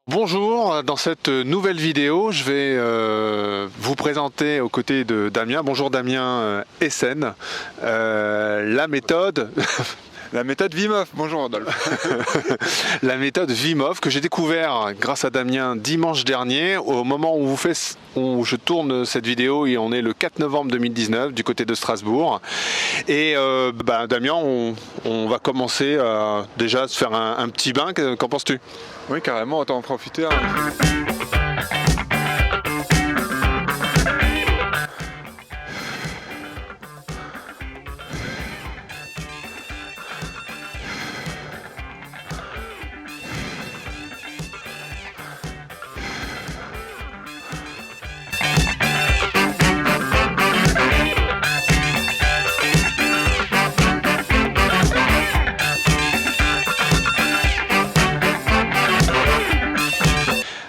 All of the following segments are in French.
Bonjour, dans cette nouvelle vidéo, je vais vous présenter aux côtés de Damien. Bonjour Damien Essen, la méthode... La méthode Wim Hof. Bonjour Rodolphe. La méthode Wim Hof que j'ai découvert grâce à Damien dimanche dernier, au moment où je tourne cette vidéo, et on est le 4 novembre 2019 du côté de Strasbourg. Et Damien, on va commencer déjà à se faire un petit bain. Qu'en penses-tu? Oui, carrément, autant en profiter.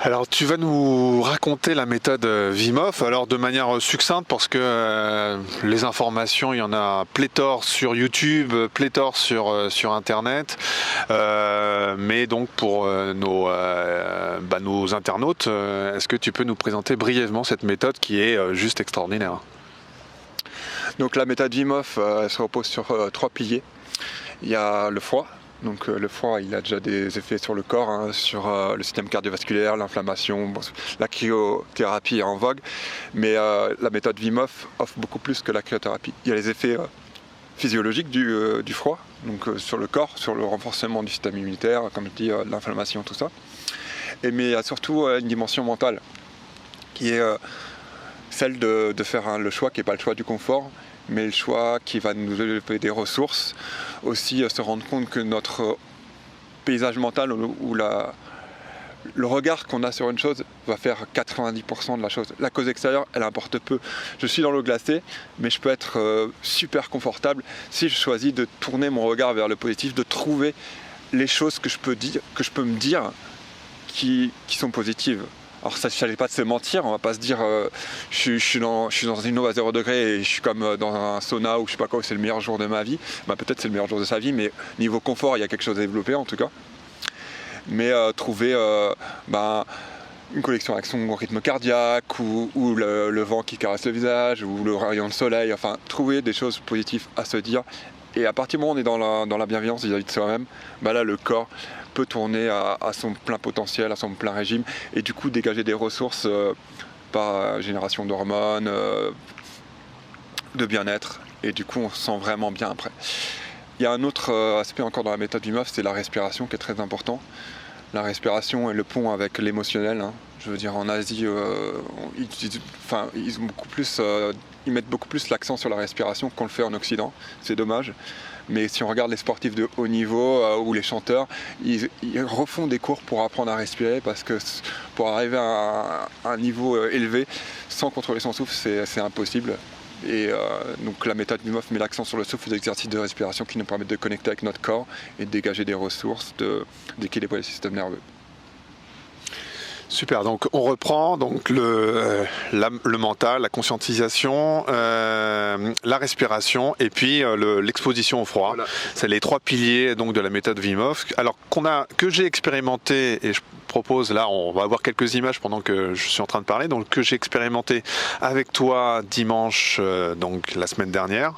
Alors tu vas nous raconter la méthode Wim Hof, alors de manière succincte parce que les informations, il y en a pléthore sur YouTube, pléthore sur Internet, mais donc pour nos internautes, est-ce que tu peux nous présenter brièvement cette méthode qui est juste extraordinaire? Donc la méthode Wim Hof elle se repose sur trois piliers. Il y a le froid. Donc le froid, il a déjà des effets sur le corps, sur le système cardiovasculaire, l'inflammation, la cryothérapie est en vogue, mais la méthode Wim Hof offre beaucoup plus que la cryothérapie. Il y a les effets physiologiques du froid, donc sur le corps, sur le renforcement du système immunitaire, comme je dis, l'inflammation, tout ça. Mais il y a surtout une dimension mentale, qui est celle de faire le choix qui n'est pas le choix du confort, mais le choix qui va nous développer des ressources, aussi se rendre compte que notre paysage mental ou le regard qu'on a sur une chose va faire 90% de la chose. La cause extérieure, elle importe peu. Je suis dans l'eau glacée, mais je peux être super confortable si je choisis de tourner mon regard vers le positif, de trouver les choses que je peux me dire qui sont positives. Alors ça ne s'agit pas de se mentir, on va pas se dire je suis dans une eau à 0 degré et je suis comme dans un sauna ou je sais pas quoi, c'est le meilleur jour de ma vie. Peut-être c'est le meilleur jour de sa vie, mais niveau confort, il y a quelque chose à développer en tout cas. Mais trouver une connexion avec son rythme cardiaque ou le vent qui caresse le visage ou le rayon de soleil, enfin trouver des choses positives à se dire. Et à partir du moment où on est dans la bienveillance vis-à-vis de soi-même, là le corps peut tourner à son plein potentiel, à son plein régime, et du coup dégager des ressources par génération d'hormones, de bien-être, et du coup on se sent vraiment bien après. Il y a un autre aspect encore dans la méthode Wim Hof, c'est la respiration qui est très important. La respiration est le pont avec l'émotionnel. Je veux dire, en Asie, ils mettent beaucoup plus l'accent sur la respiration qu'on le fait en Occident. C'est dommage. Mais si on regarde les sportifs de haut niveau ou les chanteurs, ils refont des cours pour apprendre à respirer parce que pour arriver à un niveau élevé, sans contrôler son souffle, c'est impossible. Et donc la méthode Wim Hof met l'accent sur le souffle, des exercices de respiration qui nous permettent de connecter avec notre corps et de dégager des ressources, d'équilibrer le système nerveux. Super, donc on reprend donc le mental, la conscientisation, la respiration et puis l'exposition au froid. Voilà. C'est les trois piliers donc de la méthode Wim Hof. Alors que j'ai expérimenté, et je propose là, on va avoir quelques images pendant que je suis en train de parler, donc que j'ai expérimenté avec toi dimanche, donc la semaine dernière.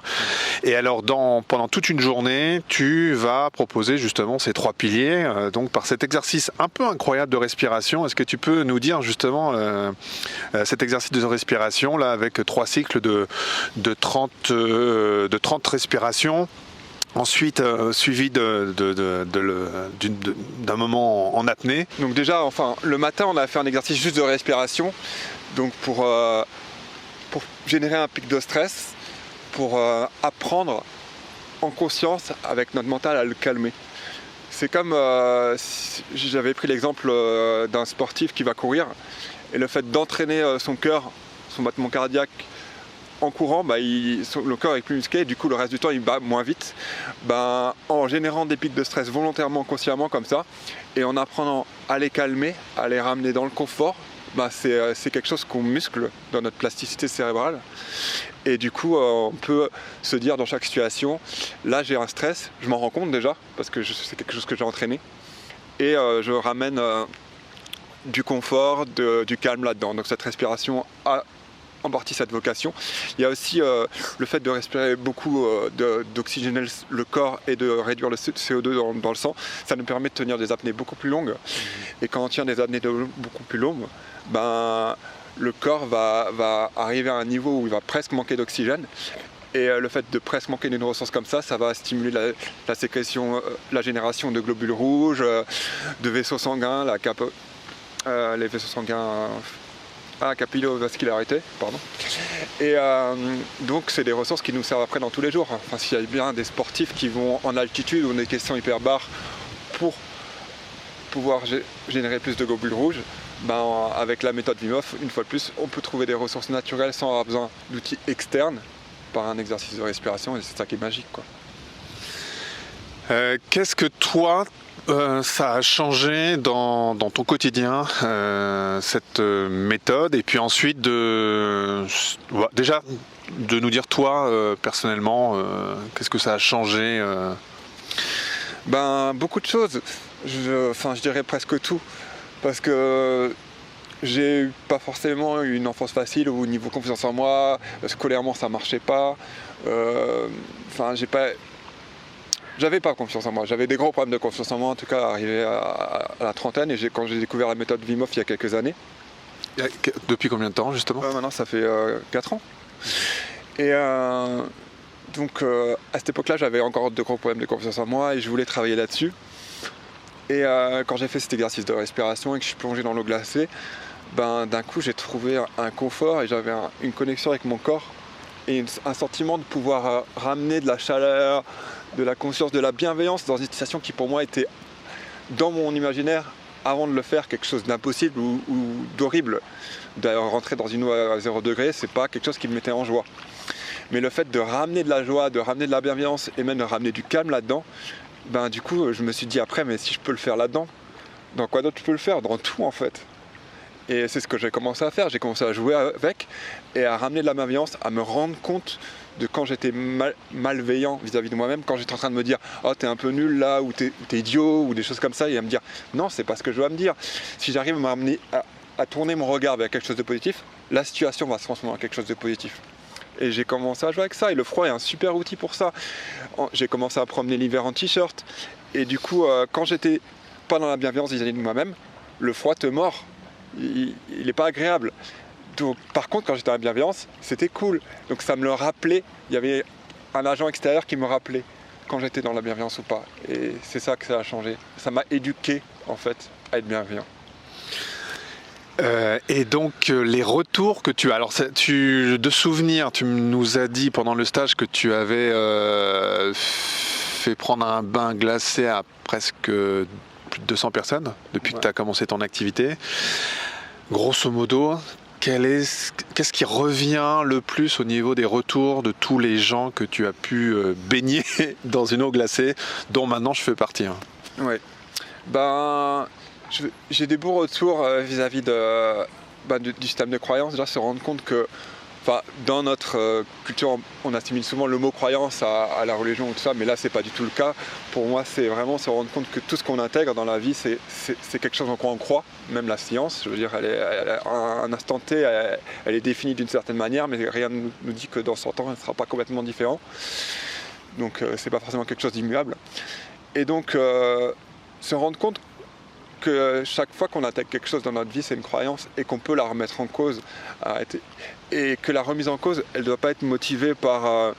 Et alors pendant toute une journée, tu vas proposer justement ces trois piliers, donc par cet exercice un peu incroyable de respiration. Est-ce que tu peux nous dire justement cet exercice de respiration là avec 3 cycles de 30 respirations, ensuite suivi d'un moment en apnée. Donc déjà, le matin, on a fait un exercice juste de respiration, donc pour générer un pic de stress, pour apprendre en conscience avec notre mental à le calmer. C'est comme j'avais pris l'exemple d'un sportif qui va courir, et le fait d'entraîner son cœur, son battement cardiaque en courant, le corps est plus musclé, et du coup le reste du temps il bat moins vite. En générant des pics de stress volontairement, consciemment comme ça, et en apprenant à les calmer, à les ramener dans le confort, c'est quelque chose qu'on muscle dans notre plasticité cérébrale. Et du coup, on peut se dire dans chaque situation, là j'ai un stress, je m'en rends compte déjà, parce que c'est quelque chose que j'ai entraîné. Et je ramène du confort, du calme là-dedans. Donc cette respiration a en partie cette vocation. Il y a aussi le fait de respirer beaucoup, d'oxygéner le corps et de réduire le CO2 dans le sang. Ça nous permet de tenir des apnées beaucoup plus longues. Et quand on tient des apnées beaucoup plus longues, ben, le corps va arriver à un niveau où il va presque manquer d'oxygène. Et le fait de presque manquer d'une ressource comme ça va stimuler la sécrétion, la génération de globules rouges, de vaisseaux sanguins, les vaisseaux sanguins à capillovascularité, pardon. Et donc c'est des ressources qui nous servent après dans tous les jours. Enfin, s'il y a bien des sportifs qui vont en altitude ou des questions hyperbares pour pouvoir générer plus de globules rouges, ben, avec la méthode Wim Hof, une fois de plus, on peut trouver des ressources naturelles sans avoir besoin d'outils externes par un exercice de respiration, et c'est ça qui est magique, quoi. Qu'est-ce que toi, ça a changé dans ton quotidien, cette méthode, et puis ensuite déjà de nous dire toi personnellement, qu'est-ce que ça a changé Ben, beaucoup de choses, je dirais presque tout, parce que j'ai pas forcément eu une enfance facile au niveau confiance en moi, scolairement ça marchait pas, j'avais pas confiance en moi, j'avais des gros problèmes de confiance en moi, en tout cas arrivé à la trentaine, et quand j'ai découvert la méthode Wim Hof il y a quelques années. Depuis combien de temps justement? Maintenant ça fait 4 ans. Et donc à cette époque-là j'avais encore de gros problèmes de confiance en moi et je voulais travailler là-dessus. Et quand j'ai fait cet exercice de respiration et que je suis plongé dans l'eau glacée, ben, d'un coup j'ai trouvé un confort et j'avais une connexion avec mon corps et un sentiment de pouvoir ramener de la chaleur, de la conscience, de la bienveillance dans une situation qui pour moi était dans mon imaginaire avant de le faire quelque chose d'impossible ou d'horrible. D'ailleurs rentrer dans une eau à 0 degré, c'est pas quelque chose qui me mettait en joie. Mais le fait de ramener de la joie, de ramener de la bienveillance et même de ramener du calme là-dedans, ben du coup je me suis dit après, mais si je peux le faire là-dedans, dans quoi d'autre je peux le faire? Dans tout en fait. Et c'est ce que j'ai commencé à faire, j'ai commencé à jouer avec et à ramener de la bienveillance, à me rendre compte de quand j'étais malveillant vis-à-vis de moi-même, quand j'étais en train de me dire « Oh, t'es un peu nul là » ou « t'es idiot » ou des choses comme ça, et à me dire « Non, c'est pas ce que je dois me dire ». Si j'arrive à m'amener à tourner mon regard vers quelque chose de positif, la situation va se transformer en quelque chose de positif. Et j'ai commencé à jouer avec ça, et le froid est un super outil pour ça. J'ai commencé à promener l'hiver en t-shirt, et du coup, quand j'étais pas dans la bienveillance vis-à-vis de moi-même, le froid te mord, il n'est pas agréable. Donc, par contre, quand j'étais dans la bienveillance, c'était cool. Donc ça me le rappelait, il y avait un agent extérieur qui me rappelait quand j'étais dans la bienveillance ou pas. Et c'est ça que ça a changé. Ça m'a éduqué, en fait, à être bienveillant. Et donc les retours que tu as, alors de souvenirs, tu nous as dit pendant le stage que tu avais fait prendre un bain glacé à presque plus de 200 personnes depuis que tu as commencé ton activité. Grosso modo, qu'est-ce qui revient le plus au niveau des retours de tous les gens que tu as pu baigner dans une eau glacée, dont maintenant je fais partie? Ouais. Ben, j'ai des beaux retours vis-à-vis du système de croyance. Déjà, se rendre compte que dans notre culture, on assimile souvent le mot croyance à la religion ou tout ça, mais là, c'est pas du tout le cas. Pour moi, c'est vraiment se rendre compte que tout ce qu'on intègre dans la vie, c'est quelque chose en quoi on croit. Même la science, je veux dire, à un instant T, elle est définie d'une certaine manière, mais rien ne nous dit que dans 100 ans, elle ne sera pas complètement différent. Donc, c'est pas forcément quelque chose d'immuable. Et donc, se rendre compte que chaque fois qu'on intègre quelque chose dans notre vie, c'est une croyance et qu'on peut la remettre en cause, et que la remise en cause, elle ne doit pas être motivée par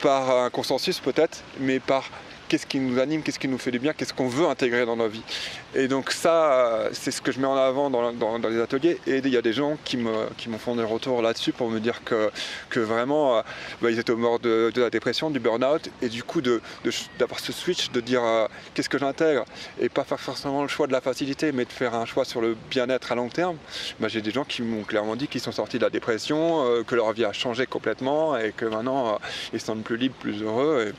un consensus peut-être, mais par qu'est-ce qui nous anime, qu'est-ce qui nous fait du bien, qu'est-ce qu'on veut intégrer dans nos vies. Et donc ça, c'est ce que je mets en avant dans les ateliers, et il y a des gens qui m'ont fait des retours là-dessus pour me dire que vraiment, ils étaient au bord de la dépression, du burn-out, et du coup d'avoir ce switch, de dire qu'est-ce que j'intègre, et pas faire forcément le choix de la facilité, mais de faire un choix sur le bien-être à long terme. J'ai des gens qui m'ont clairement dit qu'ils sont sortis de la dépression, que leur vie a changé complètement, et que maintenant, ils se sentent plus libres, plus heureux. Et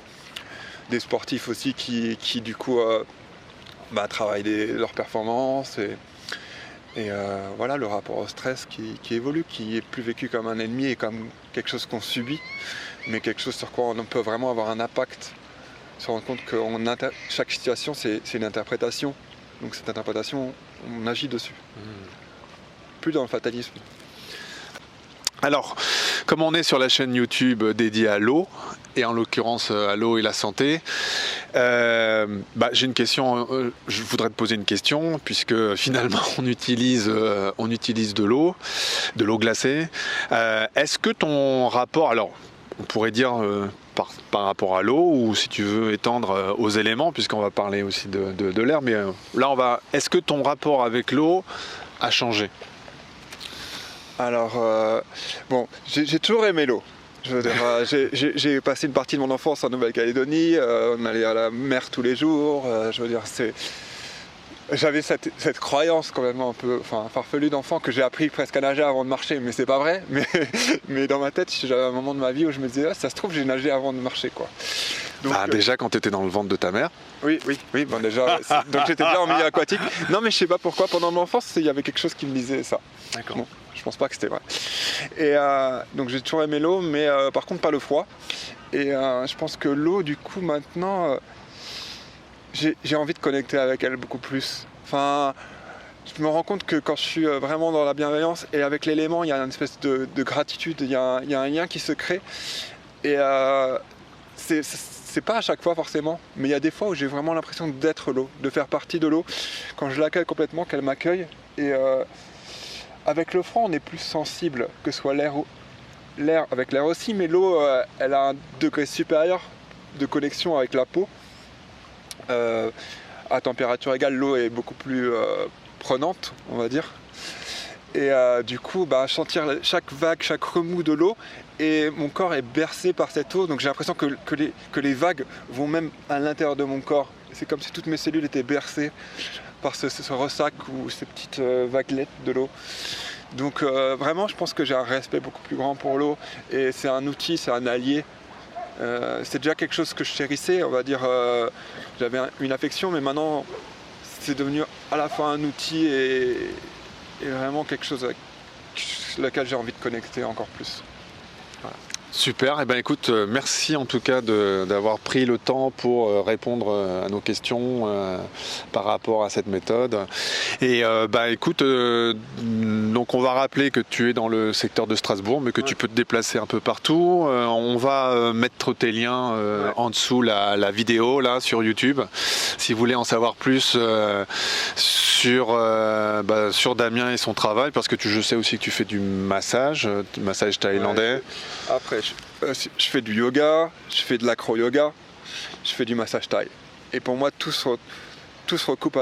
des sportifs aussi qui du coup travaillent leurs performances et voilà, le rapport au stress qui évolue, qui est plus vécu comme un ennemi et comme quelque chose qu'on subit, mais quelque chose sur quoi on peut vraiment avoir un impact. Se rendre compte que chaque situation c'est une interprétation, donc cette interprétation on agit dessus. Plus dans le fatalisme. Alors, comme on est sur la chaîne YouTube dédiée à l'eau, et en l'occurrence à l'eau et la santé, j'ai une question, je voudrais te poser une question, puisque finalement on utilise de l'eau glacée. Est-ce que ton rapport, alors on pourrait dire par rapport à l'eau, ou si tu veux étendre aux éléments, puisqu'on va parler aussi de l'air, mais là est-ce que ton rapport avec l'eau a changé ? Alors, j'ai toujours aimé l'eau. Je veux dire, j'ai passé une partie de mon enfance en Nouvelle-Calédonie, on allait à la mer tous les jours, j'avais cette croyance quand même un peu farfelue d'enfant que j'ai appris presque à nager avant de marcher, mais c'est pas vrai. Mais dans ma tête, j'avais un moment de ma vie où je me disais, ça se trouve, j'ai nagé avant de marcher, quoi. Donc, déjà quand tu étais dans le ventre de ta mère. Oui, déjà, donc j'étais déjà en milieu aquatique. Non, mais je sais pas pourquoi, pendant mon enfance, il y avait quelque chose qui me disait ça. D'accord. Bon, je pense pas que c'était vrai. Et donc j'ai toujours aimé l'eau, mais par contre pas le froid. Et je pense que l'eau, du coup, maintenant, j'ai envie de connecter avec elle beaucoup plus. Enfin, je me rends compte que quand je suis vraiment dans la bienveillance et avec l'élément, il y a une espèce de gratitude, il y a un lien qui se crée. Et c'est pas à chaque fois forcément, mais il y a des fois où j'ai vraiment l'impression d'être l'eau, de faire partie de l'eau. Quand je l'accueille complètement, qu'elle m'accueille. Et avec le froid, on est plus sensible, que ce soit l'air avec l'air aussi, mais l'eau, elle a un degré supérieur de connexion avec la peau. À température égale, l'eau est beaucoup plus prenante, on va dire. Et du coup, sentir chaque vague, chaque remous de l'eau, et mon corps est bercé par cette eau, donc j'ai l'impression que les vagues vont même à l'intérieur de mon corps. C'est comme si toutes mes cellules étaient bercées par ce ressac ou ces petites vaguelettes de l'eau. Donc vraiment, je pense que j'ai un respect beaucoup plus grand pour l'eau, et c'est un outil, c'est un allié. C'est déjà quelque chose que je chérissais, on va dire, j'avais une affection, mais maintenant c'est devenu à la fois un outil et vraiment quelque chose avec lequel j'ai envie de connecter encore plus. Voilà. Super, et écoute, merci en tout cas d'avoir pris le temps pour répondre à nos questions par rapport à cette méthode. Et écoute, donc on va rappeler que tu es dans le secteur de Strasbourg, mais que tu peux te déplacer un peu partout. On va mettre tes liens en dessous la vidéo là sur YouTube, si vous voulez en savoir plus sur Damien et son travail, parce que je sais aussi que tu fais du massage thaïlandais. Ouais, après, je fais du yoga, je fais de l'acro-yoga, je fais du massage thaï. Et pour moi, tout se recoupe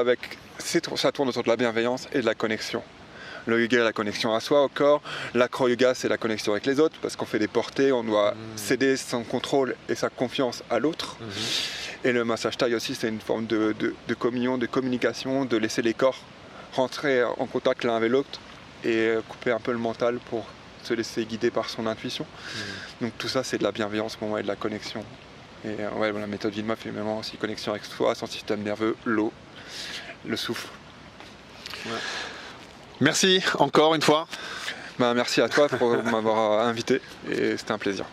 ça tourne autour de la bienveillance et de la connexion. Le yoga est la connexion à soi, au corps. L'acro-yoga, c'est la connexion avec les autres, parce qu'on fait des portées, on doit céder son contrôle et sa confiance à l'autre. Et le massage thaï aussi, c'est une forme de communion, de communication, de laisser les corps rentrer en contact l'un avec l'autre et couper un peu le mental pour se laisser guider par son intuition. Donc tout ça, c'est de la bienveillance pour moi et de la connexion. Et la méthode Wim Hof est vraiment aussi connexion avec soi, son système nerveux, l'eau, le souffle. Ouais. Merci encore une fois. Merci à toi pour m'avoir invité et c'était un plaisir.